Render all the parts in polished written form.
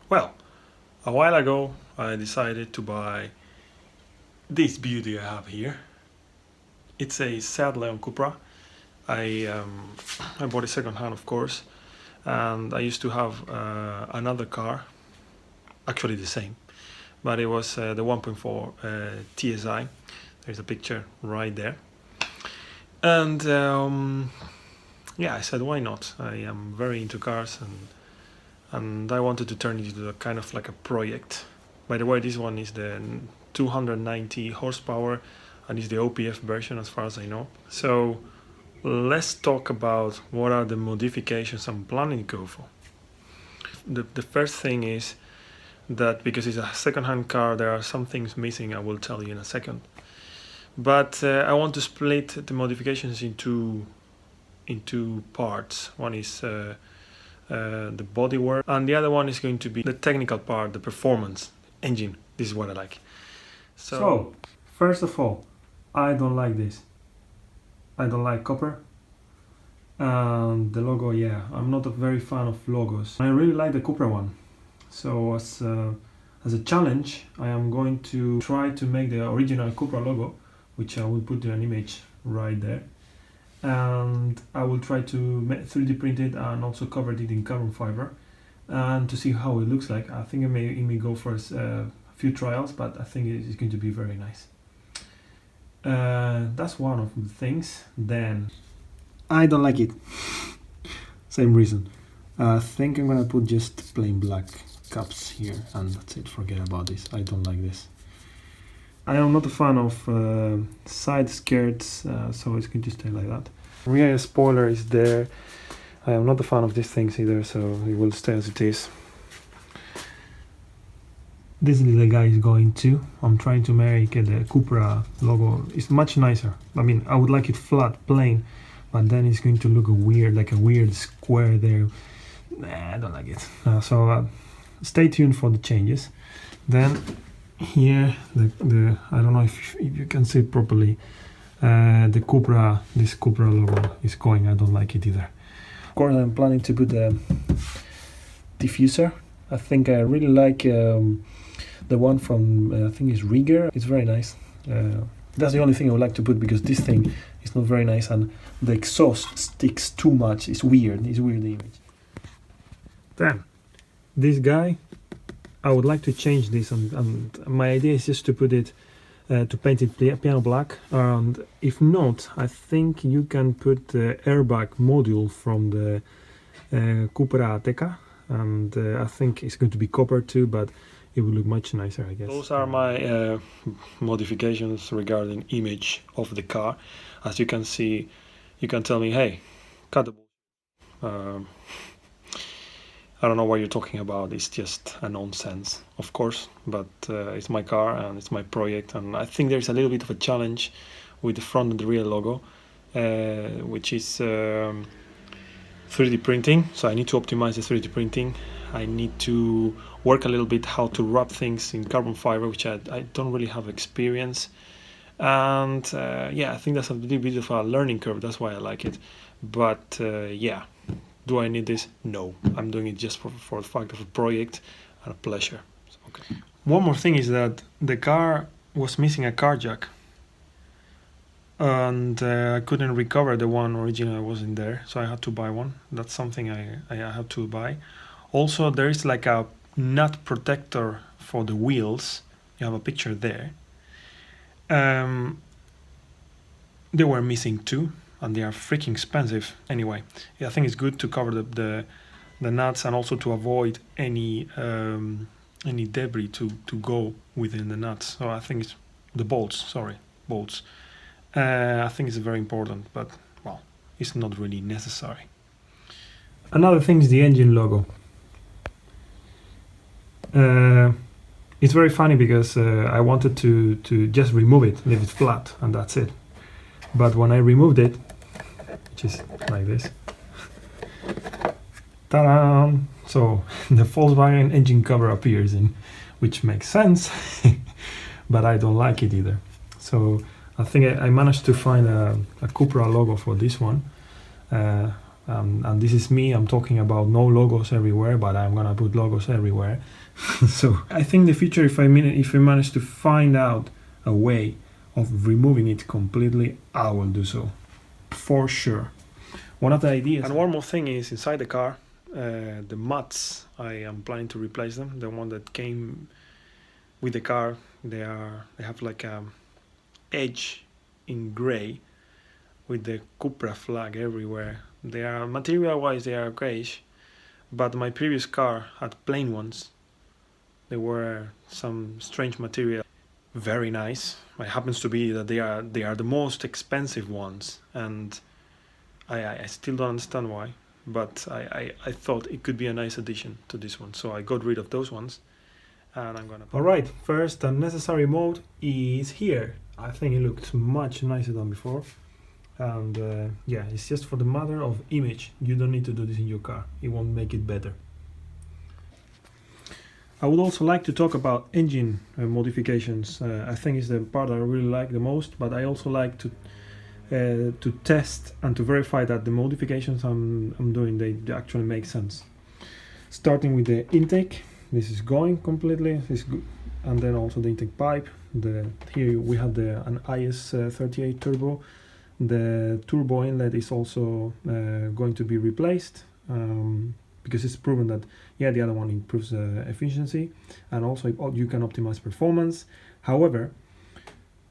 Well, a while ago I decided to buy this beauty I have here. It's a Seat Leon Cupra. I bought it secondhand, of course, and I used to have another car, actually the same, but it was the 1.4 TSI. There's a picture right there. And yeah, I said, why not? I am very into cars, and I wanted to turn it into a kind of like a project. By the way, this one is the 290 horsepower and is the OPF version as far as I know. So let's talk about what are the modifications I'm planning to go for. The first thing is that because it's a second-hand car, there are some things missing. I will tell you in a second. But I want to split the modifications into parts. One is the bodywork, and the other one is going to be the technical part, the performance, engine. This is what I like. So first of all, I don't like this. I don't like copper. And the logo, yeah, I'm not a very fan of logos. I really like the Cupra one. So as a challenge, I am going to try to make the original Cupra logo, which I will put in an image right there. And I will try to 3D print it and also cover it in carbon fiber and to see how it looks like. I think it may go for a few trials, but I think it's going to be very nice. That's one of the things. Then I don't like it. Same reason. I think I'm gonna put just plain black caps here and that's it. Forget about this. I don't like this. I am not a fan of side skirts, so it's going to stay like that. Rear spoiler is there. I am not a fan of these things either, so it will stay as it is. This little guy is going too. I'm trying to make the Cupra logo. It's much nicer. I mean, I would like it flat, plain, but then it's going to look weird, like a weird square there. Nah, I don't like it. So stay tuned for the changes. Then here, the I don't know if you can see it properly. The Cupra, this Cupra logo is going. I don't like it either. Of course, I'm planning to put a diffuser. I think I really like the one from I think it's Rieger. It's very nice. That's the only thing I would like to put because this thing is not very nice and the exhaust sticks too much. It's weird. It's weird, the image. Then this guy, I would like to change this, and my idea is just to put it, to paint it piano black, and if not, I think you can put the airbag module from the Cupra Ateca, and I think it's going to be copper too, but it will look much nicer, I guess. Those are my modifications regarding image of the car. As you can see, you can tell me, hey, cut the I don't know what you're talking about. It's just a nonsense, of course, but it's my car and it's my project, and I think there's a little bit of a challenge with the front and the rear logo, which is 3D printing. So I need to optimize the 3D printing. I need to work a little bit how to wrap things in carbon fiber, which I don't really have experience. And yeah, I think that's a little bit of a learning curve. That's why I like it. But yeah. Do I need this? No. I'm doing it just for the fact of a project and a pleasure. Okay. One more thing is that the car was missing a car jack. And I couldn't recover the one original was in there, so I had to buy one. That's something I had to buy. Also, there is like a nut protector for the wheels. You have a picture there. They were missing too. And they are freaking expensive anyway. Yeah, I think it's good to cover the nuts and also to avoid any debris to go within the nuts. So I think it's the bolts. I think it's very important, but well, it's not really necessary. Another thing is the engine logo. It's very funny because I wanted to just remove it, leave it flat, and that's it. But when I removed it, which is like this, ta-da! So the Volkswagen engine cover appears in, which makes sense, but I don't like it either. So I think I managed to find a Cupra logo for this one. I And this is me, I'm talking about no logos everywhere, but I'm gonna put logos everywhere. So I think in the future, if I manage to find out a way of removing it completely, I will do so, for sure. One of the ideas. And one more thing is inside the car, the mats, I am planning to replace them. The one that came with the car, they have like a edge in gray with the Cupra flag everywhere. They are material-wise, they are grayish, but my previous car had plain ones. They were some strange material, very nice. It happens to be that they are the most expensive ones, and I still don't understand why, but I thought it could be a nice addition to this one, so I got rid of those ones, and I'm gonna. All right, first unnecessary mode is here. I think it looks much nicer than before. And yeah, it's just for the matter of image. You don't need to do this in your car. It won't make it better. I would also like to talk about engine modifications. I think it's the part I really like the most, but I also like to test and to verify that the modifications I'm doing, they actually make sense. Starting with the intake, this is going completely. This is good. And then also the intake pipe. Here we have an IS38 turbo. The turbo inlet is also going to be replaced because it's proven that, yeah, the other one improves efficiency, and also you can optimize performance. However,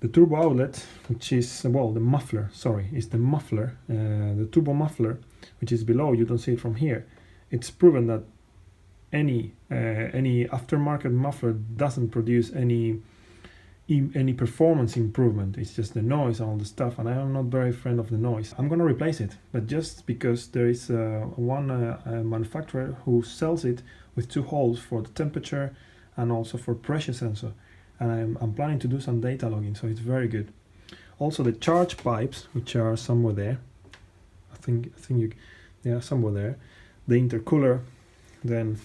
the turbo outlet, which is, well, the muffler, sorry, is the muffler, the turbo muffler, which is below, you don't see it from here. It's proven that any aftermarket muffler doesn't produce any performance improvement. It's just the noise and all the stuff, and I am not very friend of the noise. I'm gonna replace it, but just because there is one manufacturer who sells it with 2 holes for the temperature and also for pressure sensor, and I'm planning to do some data logging, so it's very good. Also the charge pipes, which are somewhere there, I think they are somewhere there. The intercooler, then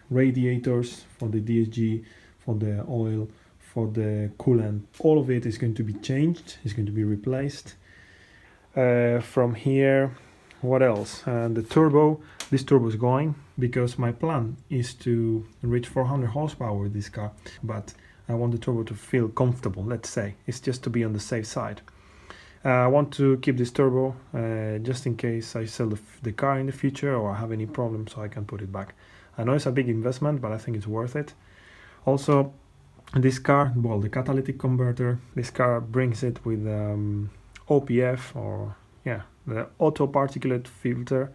radiators for the DSG, for the oil, for the coolant, all of it is going to be changed, is going to be replaced. From here, what else? The turbo, this turbo is going because my plan is to reach 400 horsepower with this car, but I want the turbo to feel comfortable, let's say. It's just to be on the safe side. I want to keep this turbo just in case I sell the car in the future or I have any problems, so I can put it back. I know it's a big investment, but I think it's worth it. Also, this car, well, the catalytic converter, this car brings it with OPF, or yeah, the auto particulate filter,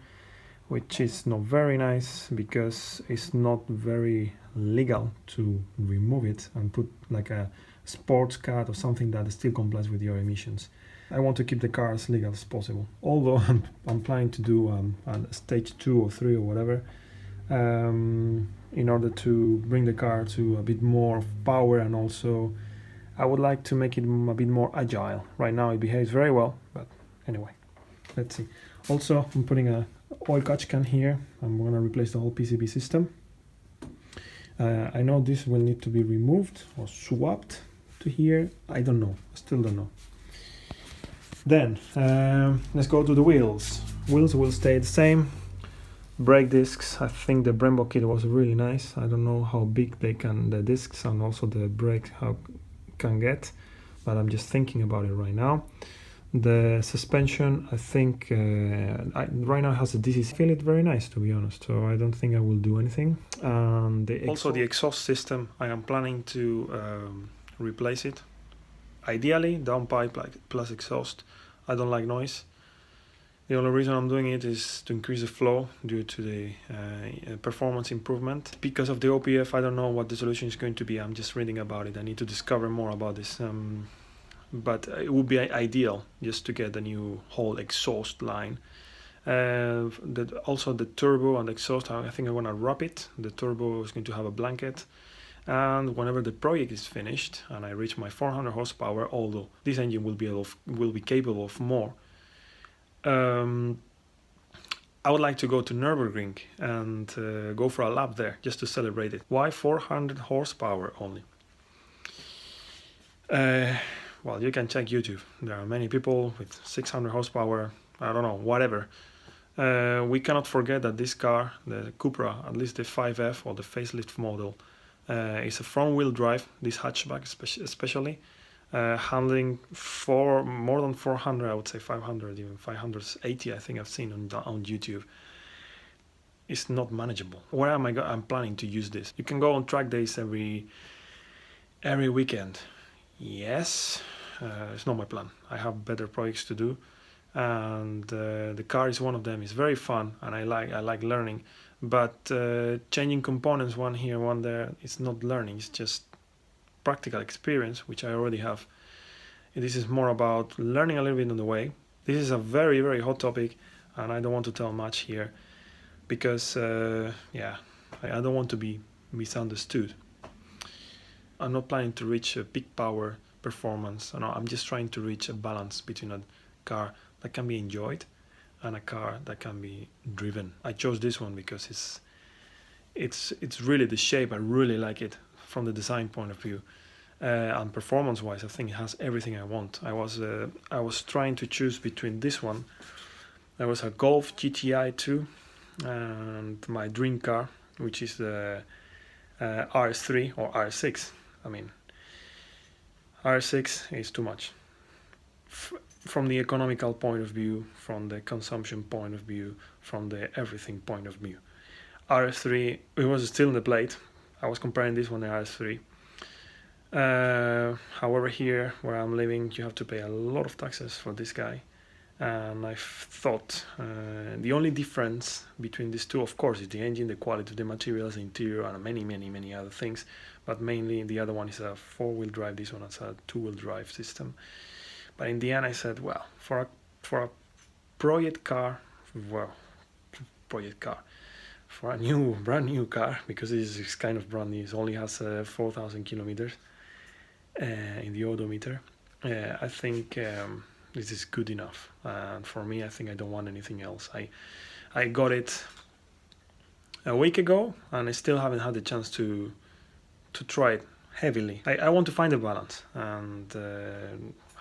which is not very nice because it's not very legal to remove it and put like a sports cat or something that still complies with your emissions. I want to keep the car as legal as possible, although I'm planning to do a stage 2 or 3 or whatever, in order to bring the car to a bit more power, and also I would like to make it a bit more agile. Right now it behaves very well, but anyway, let's see. Also, I'm putting a oil catch can here. I'm going to replace the whole PCB system. I know this will need to be removed or swapped to here. I don't know, I still don't know. Then let's go to the wheels. Wheels will stay the same. Brake discs, I think the Brembo kit was really nice. I don't know how big the discs and also the brake can get, but I'm just thinking about it right now. The suspension, I think right now has a DC. I feel it very nice, to be honest, so I don't think I will do anything. Also the exhaust system, I am planning to replace it. Ideally downpipe plus exhaust. I don't like noise. The only reason I'm doing it is to increase the flow due to the performance improvement. Because of the OPF, I don't know what the solution is going to be. I'm just reading about it. I need to discover more about this. But it would be ideal just to get a new whole exhaust line. Also the turbo and exhaust, I think I want to wrap it. The turbo is going to have a blanket. And whenever the project is finished and I reach my 400 horsepower, although this engine will be capable of more, I would like to go to Nürburgring and go for a lap there just to celebrate it. Why 400 horsepower only? Well, you can check YouTube. There are many people with 600 horsepower, I don't know, whatever. We cannot forget that this car, the Cupra, at least the 5F or the facelift model, is a front-wheel drive, this hatchback especially, handling for more than 400, I would say 500, even 580 I think I've seen on YouTube. It's not manageable. Where am I'm planning to use this? You can go on track days every weekend. Yes, it's not my plan. I have better projects to do, and the car is one of them. It's very fun, and I like learning. But changing components one here, one there, it's not learning. It's just practical experience, which I already have. This is more about learning a little bit on the way. This is a very, very hot topic, and I don't want to tell much here because, yeah, I don't want to be misunderstood. I'm not planning to reach a peak power performance. No, I'm just trying to reach a balance between a car that can be enjoyed and a car that can be driven. I chose this one because it's really the shape. I really like it from the design point of view, and performance-wise, I think it has everything I want. I was trying to choose between this one. There was a Golf GTI 2 and my dream car, which is the RS3 or RS6. I mean, RS6 is too much. From the economical point of view, from the consumption point of view, from the everything point of view. RS3, it was still in the plate. I was comparing this one to RS3. However, here where I'm living, you have to pay a lot of taxes for this guy. And I thought the only difference between these two, of course, is the engine, the quality of the materials, the interior, and many other things. But mainly the other one is a four-wheel drive. This one is a two-wheel drive system. But in the end, I said, well, for a project car, for a brand new car, because this is kind of brand new. It only has 4,000 kilometers in the odometer. I think this is good enough. And for me, I think I don't want anything else. I got it a week ago, and I still haven't had the chance to try it heavily. I want to find a balance, and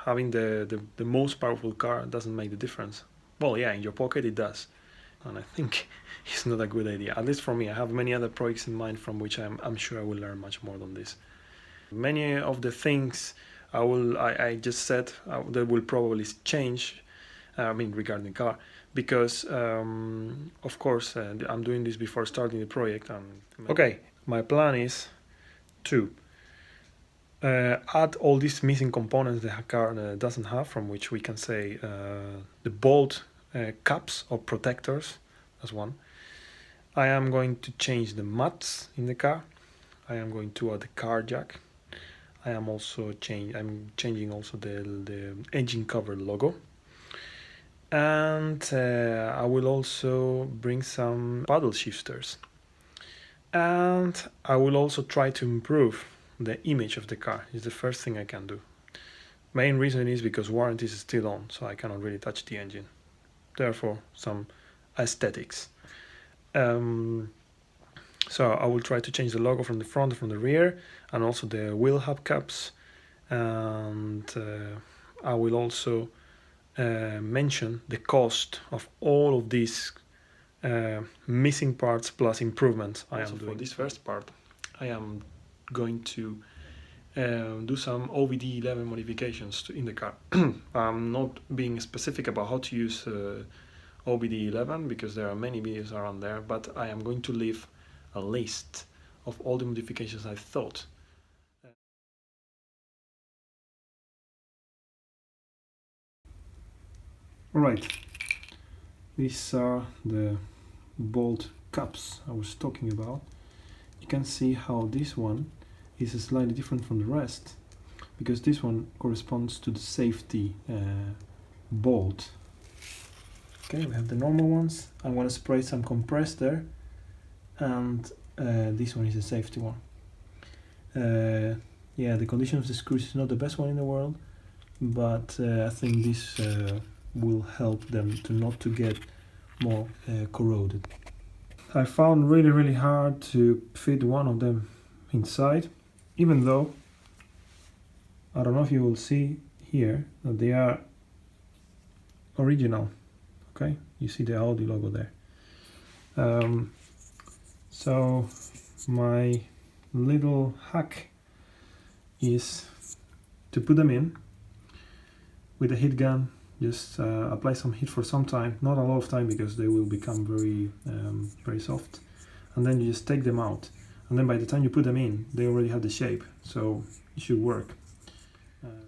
having the most powerful car doesn't make the difference. Well, yeah, in your pocket it does, and I think it's not a good idea. At least for me, I have many other projects in mind from which I'm sure I will learn much more than this. Many of the things I just said that will probably change. Regarding the car, because of course I'm doing this before starting the project. Okay, my plan is to add all these missing components the car doesn't have, from which we can say the bolt caps or protectors. That's one. I am going to change the mats in the car. I am going to add the car jack. I'm changing also the engine cover logo. And I will also bring some paddle shifters. And I will also try to improve the image of the car. It's the first thing I can do. Main reason is because warranty is still on, so I cannot really touch the engine. Therefore, some aesthetics. So I will try to change the logo from the front and from the rear, and also the wheel hubcaps. And I will also mention the cost of all of these missing parts plus improvements I am doing. For this first part, I am going to do some OBD11 modifications in the car. I'm not being specific about how to use OBD11 because there are many videos around there, but I am going to leave a list of all the modifications I thought. Alright, these are the bolt caps I was talking about. You can see how this one is slightly different from the rest, because this one corresponds to the safety bolt. Okay, we have the normal ones. I'm going to spray some compressed there, and this one is a safety one. Yeah, the condition of the screws is not the best one in the world, but I think this will help them not to get more corroded. I found really hard to fit one of them inside, even though I don't know if you will see here that they are original. Okay, You see the Audi logo there. So my little hack is to put them in with a heat gun. Just apply some heat for some time, not a lot of time because they will become very soft, and then you just take them out, and then by the time you put them in they already have the shape, so it should work.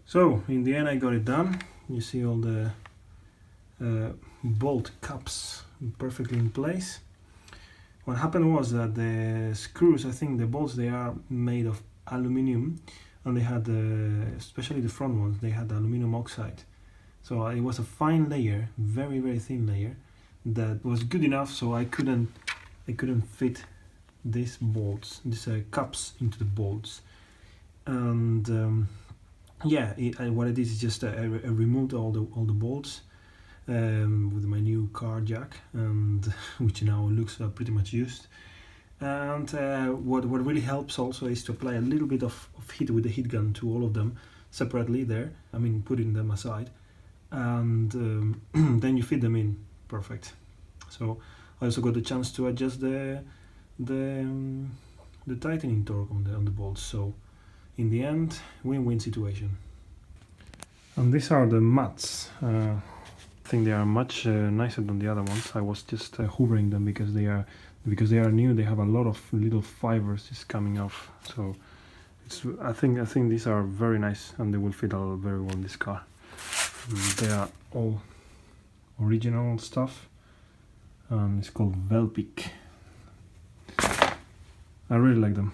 So in the end I got it done. You see all the bolt cups perfectly in place. What happened was that the screws, I think the bolts, they are made of aluminum, and they had especially the front ones, they had aluminum oxide. So it was a fine layer, very thin layer, that was good enough so I couldn't fit these bolts, these cups into the bolts. And yeah, what I did is just I removed all the bolts with my new car jack, and which now looks pretty much used. And what really helps also is to apply a little bit of heat with the heat gun to all of them separately there. I mean, putting them aside, and then you fit them in perfect. So I also got the chance to adjust the tightening torque on the bolts. So in the end, win-win situation. And these are the mats. I think they are much nicer than the other ones. I was just hoovering them because they are new. They have a lot of little fibers just coming off. So I think these are very nice, and they will fit very well in this car. They are all original stuff. It's called Velpic. I really like them.